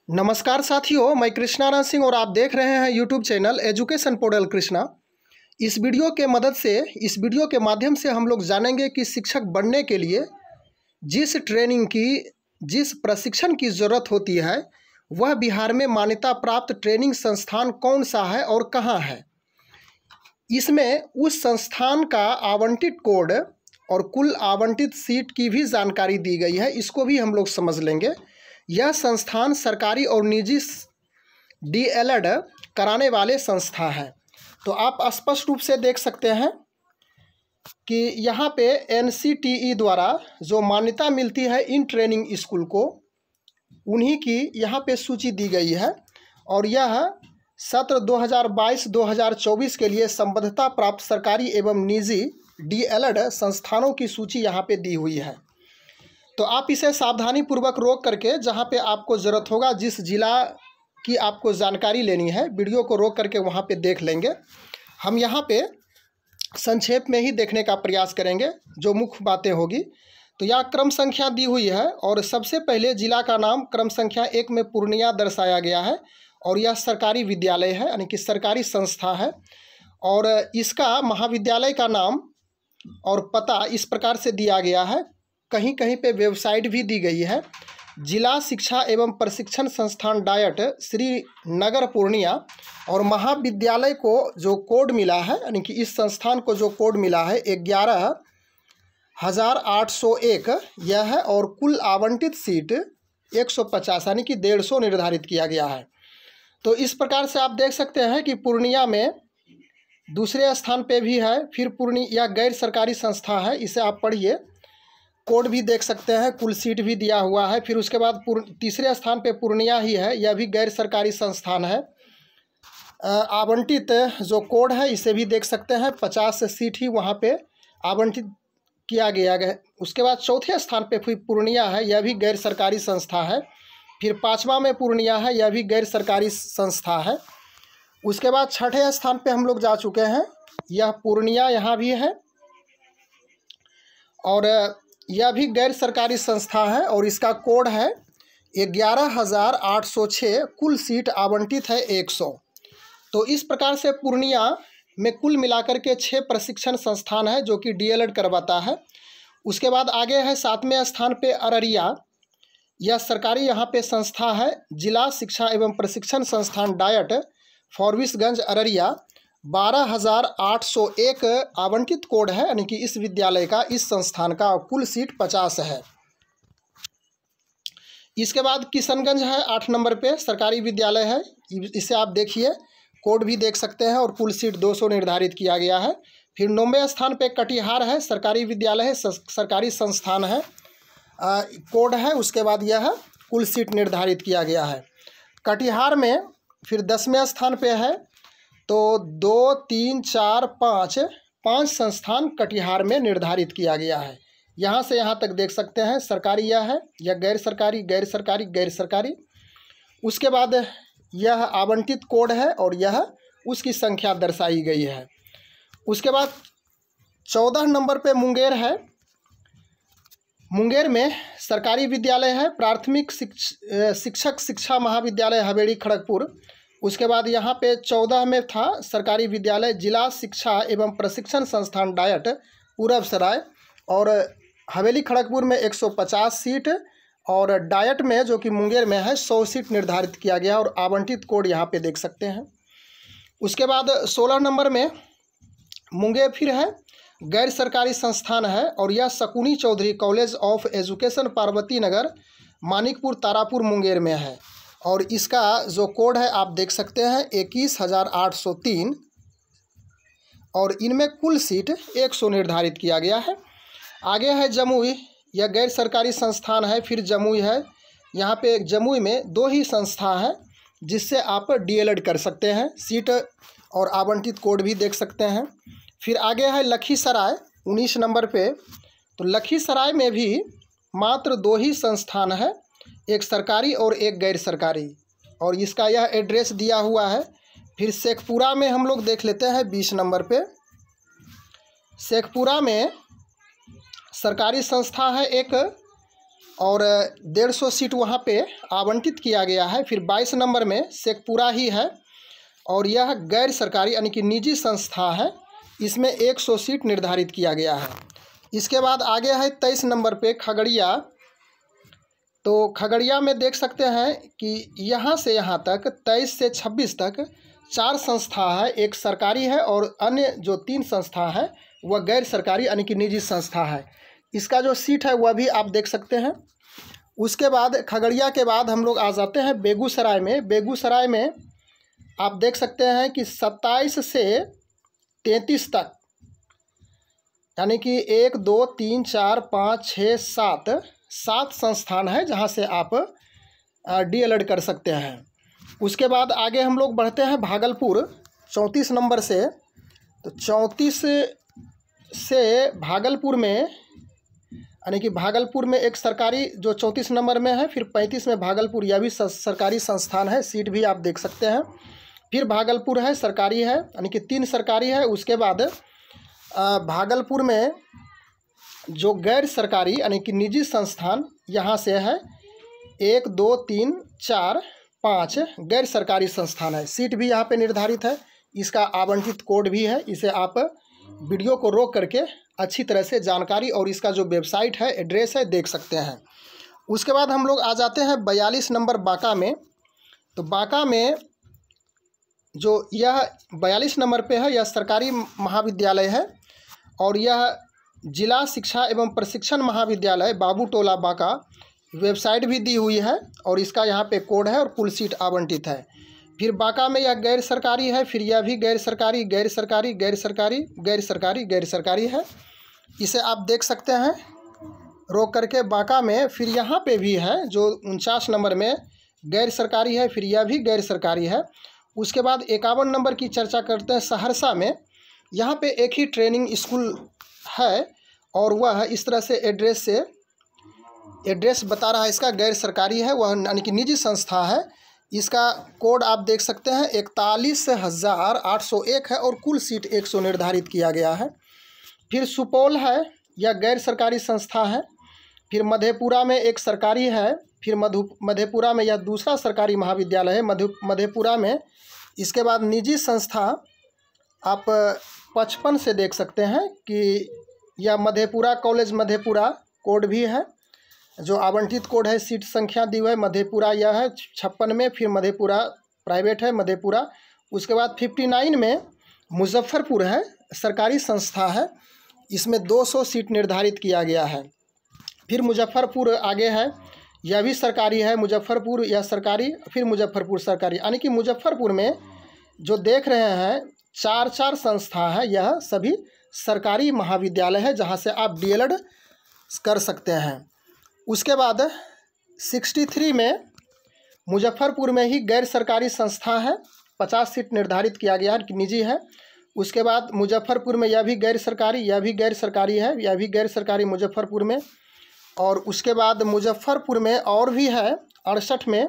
नमस्कार साथियों, मैं कृष्णानंद सिंह और आप देख रहे हैं YouTube channel education portal Krishna. इस वीडियो के माध्यम से हम लोग जानेंगे कि शिक्षक बनने के लिए जिस प्रशिक्षण की ज़रूरत होती है वह बिहार में मान्यता प्राप्त ट्रेनिंग संस्थान कौन सा है और कहाँ है। इसमें उस संस्थान का आवंटित कोड और कुल आवंटित सीट की भी जानकारी दी गई है, इसको भी हम लोग समझ लेंगे। यह संस्थान सरकारी और निजी डीएलएड कराने वाले संस्था है। तो आप स्पष्ट रूप से देख सकते हैं कि यहाँ पे एनसीटीई द्वारा जो मान्यता मिलती है इन ट्रेनिंग स्कूल को, उन्हीं की यहाँ पे सूची दी गई है और यह सत्र 2022-2024 के लिए संबद्धता प्राप्त सरकारी एवं निजी डीएलएड संस्थानों की सूची यहाँ पे दी हुई है। तो आप इसे सावधानी पूर्वक रोक करके जहाँ पे आपको ज़रूरत होगा, जिस जिला की आपको जानकारी लेनी है, वीडियो को रोक करके वहाँ पे देख लेंगे। हम यहाँ पे संक्षेप में ही देखने का प्रयास करेंगे, जो मुख्य बातें होगी। तो यह क्रम संख्या दी हुई है और सबसे पहले जिला का नाम क्रम संख्या 1 में पूर्णिया दर्शाया गया है और यह सरकारी विद्यालय है, यानी कि सरकारी संस्था है। और इसका महाविद्यालय का नाम और पता इस प्रकार से दिया गया है, कहीं कहीं पे वेबसाइट भी दी गई है। जिला शिक्षा एवं प्रशिक्षण संस्थान डायट श्रीनगर पूर्णिया। और महाविद्यालय को जो कोड मिला है, यानी कि इस संस्थान को जो कोड मिला है 11,801 यह है और कुल आवंटित सीट 150 यानी कि 150 निर्धारित किया गया है। तो इस प्रकार से आप देख सकते हैं कि पूर्णिया में दूसरे स्थान पे भी है। फिर पूर्णिया गैर सरकारी संस्था है, इसे आप पढ़िए, कोड भी देख सकते हैं, कुल सीट भी दिया हुआ है। फिर उसके बाद तीसरे स्थान पे पूर्णिया ही है, यह भी गैर सरकारी संस्थान है। आवंटित जो कोड है इसे भी देख सकते हैं, 50 सीट ही वहाँ पे आवंटित किया गया है। उसके बाद चौथे स्थान पे फिर पूर्णिया है, यह भी गैर सरकारी संस्था है। फिर 5वां में पूर्णिया है, यह भी गैर सरकारी संस्था है। उसके बाद छठे स्थान पे हम लोग जा चुके हैं, यह पूर्णिया यहाँ भी है और यह भी गैर सरकारी संस्था है और इसका कोड है 11,806। कुल सीट आवंटित है 100। तो इस प्रकार से पूर्णिया में कुल मिलाकर के 6 प्रशिक्षण संस्थान है जो कि डीएलएड करवाता है। उसके बाद आगे है 7वें स्थान पे अररिया, यह सरकारी यहाँ पे संस्था है। जिला शिक्षा एवं प्रशिक्षण संस्थान डायट फॉरबिसगंज अररिया, 12,801 आवंटित कोड है, यानी कि इस विद्यालय का, इस संस्थान का कुल सीट 50 है। इसके बाद किशनगंज है 8 नंबर पे, सरकारी विद्यालय है, इसे आप देखिए, कोड भी देख सकते हैं और कुल सीट 200 निर्धारित किया गया है। फिर 9वें स्थान पे कटिहार है, सरकारी विद्यालय है, सरकारी संस्थान है, कोड है। उसके बाद यह कुल सीट निर्धारित किया गया है कटिहार में। फिर 10वें स्थान पे है, तो 2, 3, 4, 5 संस्थान कटिहार में निर्धारित किया गया है। यहाँ से यहाँ तक देख सकते हैं, सरकारी यह है, यह गैर सरकारी, गैर सरकारी, गैर सरकारी। उसके बाद यह आवंटित कोड है और यह उसकी संख्या दर्शाई गई है। उसके बाद 14 नंबर पे मुंगेर है। मुंगेर में सरकारी विद्यालय है, प्राथमिक शिक्षक शिक्षा महाविद्यालय हवेली खड़गपुर। उसके बाद यहाँ पे 14 में था सरकारी विद्यालय जिला शिक्षा एवं प्रशिक्षण संस्थान डायट पूरब सराय। और हवेली खड़गपुर में 150 सीट और डायट में जो कि मुंगेर में है 100 सीट निर्धारित किया गया और आवंटित कोड यहाँ पे देख सकते हैं। उसके बाद 16 नंबर में मुंगेर फिर है, गैर सरकारी संस्थान है और यह Shakuni Chaudhary college of education Parvati Nagar Manikpur Tarapur Munger में है और इसका जो कोड है आप देख सकते हैं 21,803 और इनमें कुल सीट 100 निर्धारित किया गया है। आगे है जमुई, यह गैर सरकारी संस्थान है। फिर जमुई है, यहाँ पे जमुई में 2 ही संस्था है जिससे आप डीएलएड कर सकते हैं, सीट और आवंटित कोड भी देख सकते हैं। फिर आगे है लखीसराय 19 नंबर पे, तो लखीसराय में भी मात्र 2 ही संस्थान है, एक सरकारी और एक गैर सरकारी, और इसका यह एड्रेस दिया हुआ है। फिर शेखपुरा में हम लोग देख लेते हैं 20 नंबर पे। शेखपुरा में सरकारी संस्था है एक और 150 सीट वहाँ पे आवंटित किया गया है। फिर 22 नंबर में शेखपुरा ही है और यह गैर सरकारी यानी कि निजी संस्था है, इसमें 100 सीट निर्धारित किया गया है। इसके बाद आगे है 23 नंबर पे खगड़िया। तो खगड़िया में देख सकते हैं कि यहाँ से यहाँ तक 23 से 26 तक 4 संस्था है, एक सरकारी है और अन्य जो 3 संस्था है वह गैर सरकारी यानी कि निजी संस्था है। इसका जो सीट है वह भी आप देख सकते हैं। उसके बाद खगड़िया के बाद हम लोग आ जाते हैं बेगूसराय में। बेगूसराय में आप देख सकते हैं कि 27 से 33 तक यानी कि 1 2 3 4 5 6 7 संस्थान है जहां से आप DELED कर सकते हैं। उसके बाद आगे हम लोग बढ़ते हैं भागलपुर 34 नंबर से। तो 34 से भागलपुर में यानी कि भागलपुर में एक सरकारी जो 34 नंबर में है, फिर 35 में भागलपुर, यह भी सरकारी संस्थान है, सीट भी आप देख सकते हैं। फिर भागलपुर है सरकारी है यानी कि 3 सरकारी है। उसके बाद भागलपुर में जो गैर सरकारी यानी कि निजी संस्थान यहाँ से है 1 2 3 4 5 गैर सरकारी संस्थान है, सीट भी यहाँ पे निर्धारित है। इसका आवंटित कोड भी है, इसे आप वीडियो को रोक करके अच्छी तरह से जानकारी और इसका जो वेबसाइट है, एड्रेस है, देख सकते हैं। उसके बाद हम लोग आ जाते हैं 42 नंबर बांका में। तो बांका में जो यह 42 नंबर पे है, यह सरकारी महाविद्यालय है और यह जिला शिक्षा एवं प्रशिक्षण महाविद्यालय बाबूटोला बांका, वेबसाइट भी दी हुई है और इसका यहाँ पे कोड है और कुल सीट आवंटित है। फिर बांका में यह गैर सरकारी है, फिर यह भी गैर सरकारी, गैर सरकारी, गैर सरकारी, गैर सरकारी, गैर सरकारी है, इसे आप देख सकते हैं रोक करके बांका में। फिर यहाँ पे भी है जो 49 नंबर में गैर सरकारी है, फिर यह भी गैर सरकारी है। उसके बाद 51 नंबर की चर्चा करते हैं सहरसा में। यहाँ पे एक ही ट्रेनिंग स्कूल है और वह इस तरह से एड्रेस बता रहा है, इसका गैर सरकारी है, वह यानी कि निजी संस्था है। इसका कोड आप देख सकते हैं 41,801 है और कुल सीट 100 निर्धारित किया गया है। फिर सुपौल है, यह गैर सरकारी संस्था है। फिर मधेपुरा में एक सरकारी है, फिर मधेपुरा में यह दूसरा सरकारी महाविद्यालय है मधेपुरा में। इसके बाद निजी संस्था आप 55 से देख सकते हैं कि यह मधेपुरा कॉलेज मधेपुरा कोड भी है, जो आवंटित कोड है, सीट संख्या दी हुई है मधेपुरा यह है 56 में। फिर मधेपुरा प्राइवेट है मधेपुरा। उसके बाद 59 में मुजफ्फरपुर है, सरकारी संस्था है, इसमें 200 सीट निर्धारित किया गया है। फिर मुजफ्फरपुर आगे है, यह भी सरकारी है, मुजफ्फरपुर यह सरकारी, फिर मुजफ्फरपुर सरकारी, यानी कि मुजफ्फरपुर में जो देख रहे हैं 4 संस्था है, यह सभी सरकारी महाविद्यालय है जहां से आप DELED कर सकते हैं। उसके बाद 63 में मुजफ्फरपुर में ही गैर सरकारी संस्था है, 50 सीट निर्धारित किया गया है कि निजी है। उसके बाद मुजफ्फरपुर में यह भी गैर सरकारी, यह भी गैर सरकारी है, यह भी गैर सरकारी मुजफ्फरपुर में। और उसके बाद मुजफ्फरपुर में और भी है 68 में,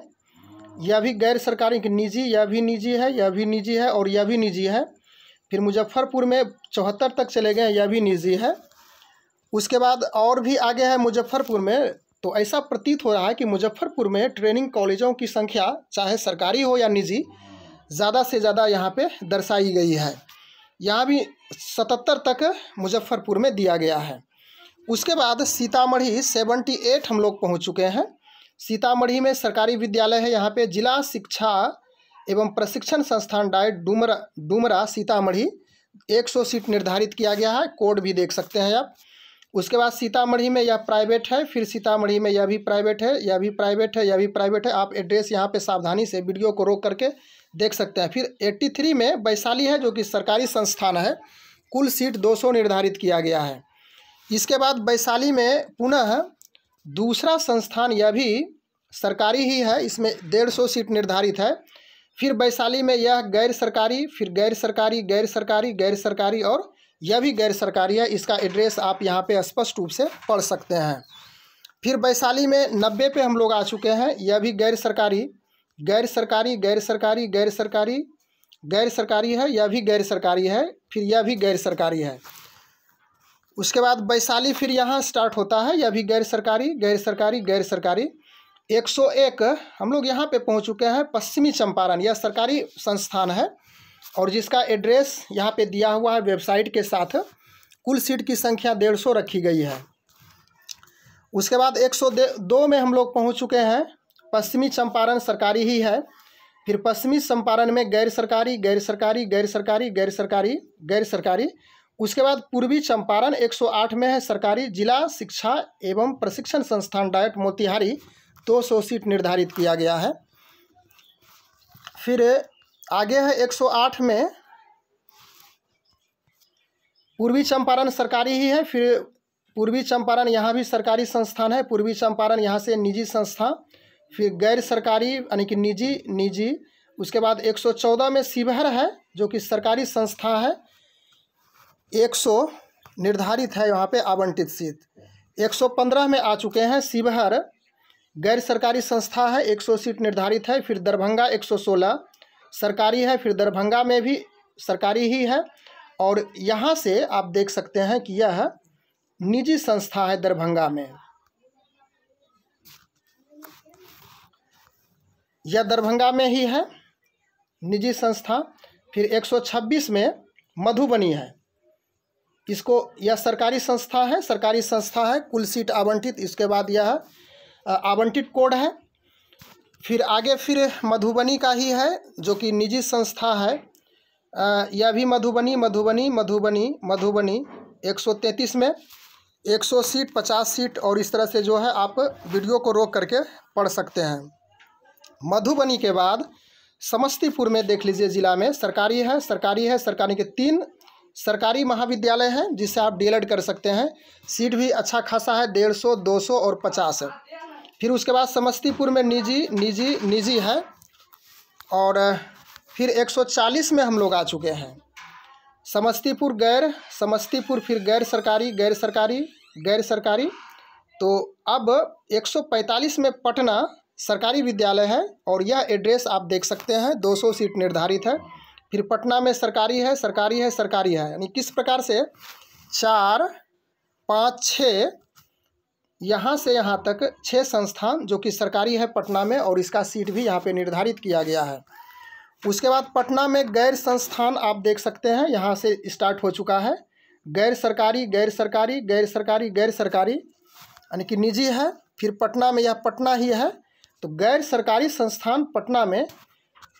यह भी गैर सरकारी कि निजी, यह भी निजी है, यह भी निजी है और यह भी निजी है। फिर मुजफ्फरपुर में 74 तक चले गए, यह भी निजी है। उसके बाद और भी आगे है मुजफ्फरपुर में। तो ऐसा प्रतीत हो रहा है कि मुजफ्फरपुर में ट्रेनिंग कॉलेजों की संख्या चाहे सरकारी हो या निजी ज़्यादा से ज़्यादा यहाँ पे दर्शाई गई है। यहाँ भी 77 तक मुजफ्फरपुर में दिया गया है। उसके बाद सीतामढ़ी 78 हम लोग पहुँच चुके हैं। सीतामढ़ी में सरकारी विद्यालय है, यहाँ पे जिला शिक्षा एवं प्रशिक्षण संस्थान डाइट डुमरा सीतामढ़ी 100 सीट निर्धारित किया गया है, कोड भी देख सकते हैं आप। उसके बाद सीतामढ़ी में यह प्राइवेट है, फिर सीतामढ़ी में यह भी प्राइवेट है, यह भी प्राइवेट है, यह भी प्राइवेट है। आप एड्रेस यहाँ पे सावधानी से वीडियो को रोक करके देख सकते हैं। फिर 83 में वैशाली है जो कि सरकारी संस्थान है, कुल सीट 200 निर्धारित किया गया है। इसके बाद वैशाली में पुनः दूसरा संस्थान, यह भी सरकारी ही है, इसमें 150 सीट निर्धारित है। फिर वैशाली में यह गैर सरकारी, फिर गैर सरकारी, गैर सरकारी, गैर सरकारी और यह भी गैर सरकारी है। इसका एड्रेस आप यहाँ पे स्पष्ट रूप से पढ़ सकते हैं। फिर वैशाली में 90 पे हम लोग आ चुके हैं, यह भी गैर सरकारी, गैर सरकारी, गैर सरकारी, गैर सरकारी, गैर सरकारी है, यह भी गैर सरकारी है, फिर यह भी गैर सरकारी है। उसके बाद वैशाली फिर यहाँ स्टार्ट होता है, यह भी गैर सरकारी गैर सरकारी गैर सरकारी। 101 हम लोग यहाँ पे पहुँच चुके हैं। पश्चिमी चंपारण यह सरकारी संस्थान है और जिसका एड्रेस यहाँ पे दिया हुआ है वेबसाइट के साथ। कुल सीट की संख्या 150 रखी गई है। उसके बाद 102 में हम लोग पहुँच चुके हैं। पश्चिमी चंपारण सरकारी ही है। फिर पश्चिमी चंपारण में गैर सरकारी गैर सरकारी गैर सरकारी गैर सरकारी गैर सरकारी। उसके बाद पूर्वी चंपारण 108 में है सरकारी। जिला शिक्षा एवं प्रशिक्षण संस्थान डाइट मोतिहारी 200 सीट निर्धारित किया गया है। फिर आगे है 108 में पूर्वी चंपारण सरकारी ही है। फिर पूर्वी चंपारण यहाँ भी सरकारी संस्थान है। पूर्वी चंपारण यहाँ से निजी संस्था। फिर गैर सरकारी यानी कि निजी। उसके बाद 114 में शिवहर है जो कि सरकारी संस्था है। 100 निर्धारित है यहाँ पे आवंटित सीट। 115 में आ चुके हैं शिवहर, गैर सरकारी संस्था है, 100 सीट निर्धारित है। फिर दरभंगा 116 सरकारी है। फिर दरभंगा में भी सरकारी ही है और यहाँ से आप देख सकते हैं कि यह निजी संस्था है दरभंगा में। यह दरभंगा में ही है निजी संस्था। फिर 126 में मधुबनी है, यह सरकारी संस्था है, सरकारी संस्था है। कुल सीट आवंटित, इसके बाद यह आवंटित कोड है। फिर आगे फिर मधुबनी का ही है जो कि निजी संस्था है। यह भी मधुबनी 133 में 100 सीट 50 सीट और इस तरह से जो है आप वीडियो को रोक करके पढ़ सकते हैं। मधुबनी के बाद समस्तीपुर में देख लीजिए, जिला में सरकारी है सरकारी के 3 सरकारी महाविद्यालय हैं जिससे आप डीएलएड कर सकते हैं। सीट भी अच्छा खासा है, 150 200 और 50 है। फिर उसके बाद समस्तीपुर में निजी है और फिर 140 में हम लोग आ चुके हैं। समस्तीपुर फिर गैर सरकारी। तो अब 145 में पटना सरकारी विद्यालय है और यह एड्रेस आप देख सकते हैं। 200 सीट निर्धारित है। फिर पटना में सरकारी है यानी किस प्रकार से 4 5 6 यहाँ से यहाँ तक 6 संस्थान जो कि सरकारी है पटना में और इसका सीट भी यहाँ पे निर्धारित किया गया है। उसके बाद पटना में गैर संस्थान आप देख सकते हैं, यहाँ से स्टार्ट हो चुका है। गैर सरकारी यानी कि निजी है। फिर पटना में यह पटना ही है। तो गैर सरकारी संस्थान पटना में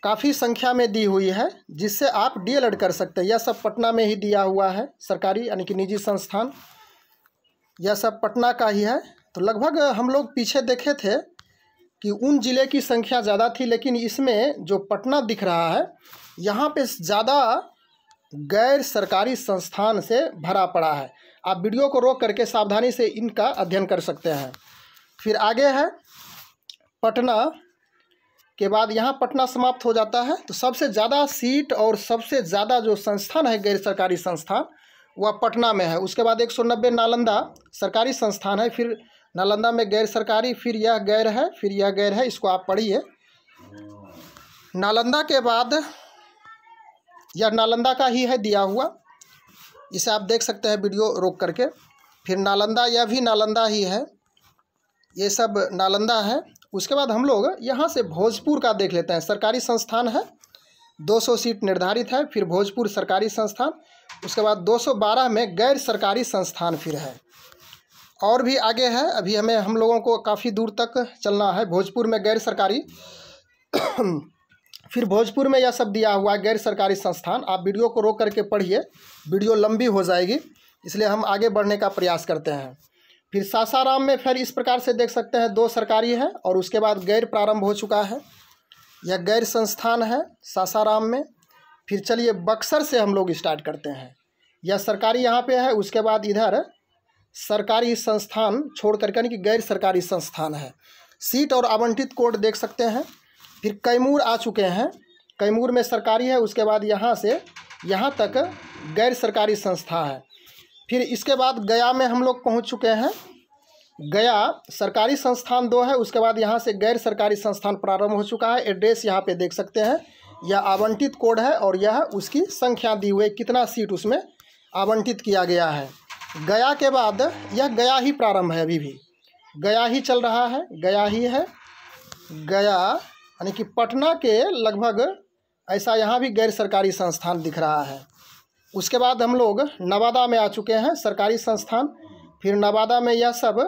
काफ़ी संख्या में दी हुई है जिससे आप डीएलएड कर सकते हैं। यह सब पटना में ही दिया हुआ है, सरकारी यानी कि निजी संस्थान, यह सब पटना का ही है। तो लगभग हम लोग पीछे देखे थे कि उन ज़िले की संख्या ज़्यादा थी, लेकिन इसमें जो पटना दिख रहा है यहाँ पे ज़्यादा गैर सरकारी संस्थान से भरा पड़ा है। आप वीडियो को रोक करके सावधानी से इनका अध्ययन कर सकते हैं। फिर आगे है पटना के बाद यहाँ पटना समाप्त हो जाता है। तो सबसे ज़्यादा सीट और सबसे ज़्यादा जो संस्थान है गैर सरकारी संस्थान वह पटना में है। उसके बाद 190 नालंदा सरकारी संस्थान है। फिर नालंदा में गैर सरकारी, फिर यह गैर है, इसको आप पढ़िए। नालंदा के बाद यह नालंदा का ही है दिया हुआ, इसे आप देख सकते हैं वीडियो रोक करके। फिर नालंदा, यह भी नालंदा ही है, ये सब नालंदा है। उसके बाद हम लोग यहाँ से भोजपुर का देख लेते हैं। सरकारी संस्थान है, 200 सीट निर्धारित है। फिर भोजपुर सरकारी संस्थान। उसके बाद 212 में गैर सरकारी संस्थान फिर है और भी आगे है। अभी हम लोगों को काफ़ी दूर तक चलना है। भोजपुर में गैर सरकारी फिर भोजपुर में यह सब दिया हुआ है गैर सरकारी संस्थान। आप वीडियो को रोक करके पढ़िए, वीडियो लंबी हो जाएगी, इसलिए हम आगे बढ़ने का प्रयास करते हैं। फिर सासाराम में फिर इस प्रकार से देख सकते हैं 2 सरकारी है और उसके बाद गैर प्रारंभ हो चुका है, यह गैर संस्थान है सासाराम में। फिर चलिए बक्सर से हम लोग स्टार्ट करते हैं, यह सरकारी यहाँ पे है। उसके बाद इधर सरकारी संस्थान छोड़ करके यानी कि गैर सरकारी संस्थान है। सीट और आवंटित कोड देख सकते हैं। फिर कैमूर आ चुके हैं, कैमूर में सरकारी है। उसके बाद यहाँ से यहाँ तक गैर सरकारी संस्था है। फिर इसके बाद गया में हम लोग पहुँच चुके हैं। गया सरकारी संस्थान 2 है। उसके बाद यहाँ से गैर सरकारी संस्थान प्रारंभ हो चुका है। एड्रेस यहाँ पे देख सकते हैं, यह आवंटित कोड है और यह उसकी संख्या दी हुई, कितना सीट उसमें आवंटित किया गया है। गया के बाद यह गया ही प्रारंभ है, अभी भी गया ही चल रहा है, गया ही है। गया यानी कि पटना के लगभग ऐसा यहाँ भी गैर सरकारी संस्थान दिख रहा है। उसके बाद हम लोग नवादा में आ चुके हैं, सरकारी संस्थान। फिर नवादा में यह सब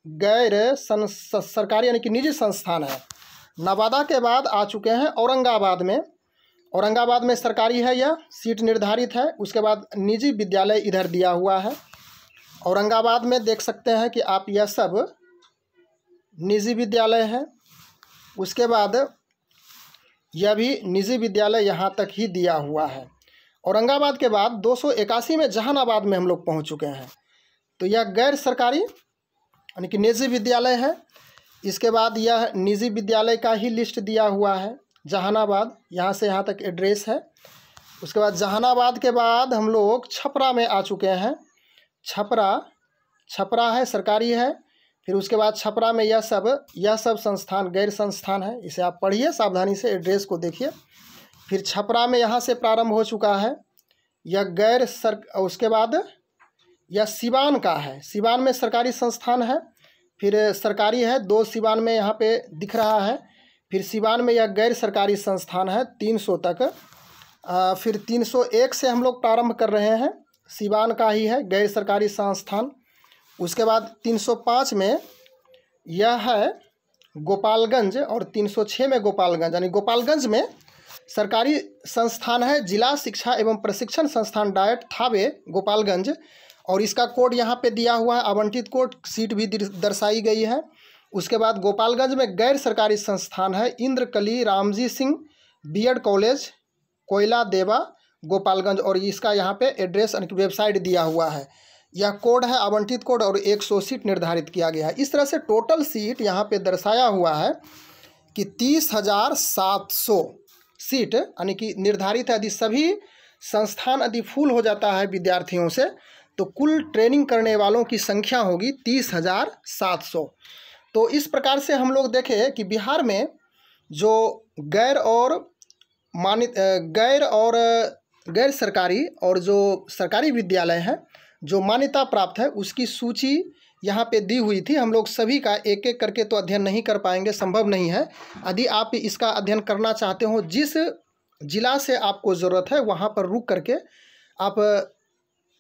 गैर सरकारी यानी कि निजी संस्थान है। नवादा के बाद आ चुके हैं औरंगाबाद में। औरंगाबाद में सरकारी है, यह सीट निर्धारित है। उसके बाद निजी विद्यालय इधर दिया हुआ है। औरंगाबाद में देख सकते हैं कि आप यह सब निजी विद्यालय है। उसके बाद यह भी निजी विद्यालय यहाँ तक ही दिया हुआ है। औरंगाबाद के बाद 281 में जहानाबाद में हम लोग पहुँच चुके हैं। तो यह गैर सरकारी यानी कि निजी विद्यालय है। इसके बाद यह निजी विद्यालय का ही लिस्ट दिया हुआ है, जहानाबाद, यहाँ से यहाँ तक एड्रेस है। उसके बाद जहानाबाद के बाद हम लोग छपरा में आ चुके हैं। छपरा है, सरकारी है। फिर उसके बाद छपरा में यह सब संस्थान गैर संस्थान है। इसे आप पढ़िए सावधानी से, एड्रेस को देखिए। फिर छपरा में यहाँ से प्रारंभ हो चुका है यह उसके बाद यह सिवान का है। सिवान में सरकारी संस्थान है, फिर सरकारी है, 2 सिवान में यहाँ पे दिख रहा है। फिर सिवान में यह गैर सरकारी संस्थान है 300 तक। फिर 301 से हम लोग प्रारंभ कर रहे हैं, सिवान का ही है गैर सरकारी संस्थान। उसके बाद 305 में यह है गोपालगंज और 306 में गोपालगंज, यानी गोपालगंज में सरकारी संस्थान है, जिला शिक्षा एवं प्रशिक्षण संस्थान डायट थावे गोपालगंज। और इसका कोड यहाँ पे दिया हुआ है, आवंटित कोड, सीट भी दर्शाई गई है। उसके बाद गोपालगंज में गैर सरकारी संस्थान है इंद्रकली रामजी सिंह बीएड कॉलेज, कोयला देवा, गोपालगंज। और इसका यहाँ पे एड्रेस यानी कि वेबसाइट दिया हुआ है। यह कोड है आवंटित कोड और 100 सीट निर्धारित किया गया है। इस तरह से टोटल सीट यहाँ पे दर्शाया हुआ है कि 30,700 सीट यानी कि निर्धारित है। यदि सभी संस्थान यदि फुल हो जाता है विद्यार्थियों से, तो कुल ट्रेनिंग करने वालों की संख्या होगी 30,700। तो इस प्रकार से हम लोग देखें कि बिहार में जो गैर सरकारी और जो सरकारी विद्यालय हैं जो मान्यता प्राप्त है, उसकी सूची यहाँ पे दी हुई थी। हम लोग सभी का एक एक करके तो अध्ययन नहीं कर पाएंगे, संभव नहीं है। यदि आप इसका अध्ययन करना चाहते हो, जिस जिला से आपको ज़रूरत है वहाँ पर रुक करके आप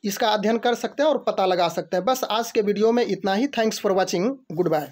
इसका अध्ययन कर सकते हैं और पता लगा सकते हैं। बस आज के वीडियो में इतना ही। Thanks for watching, good bye.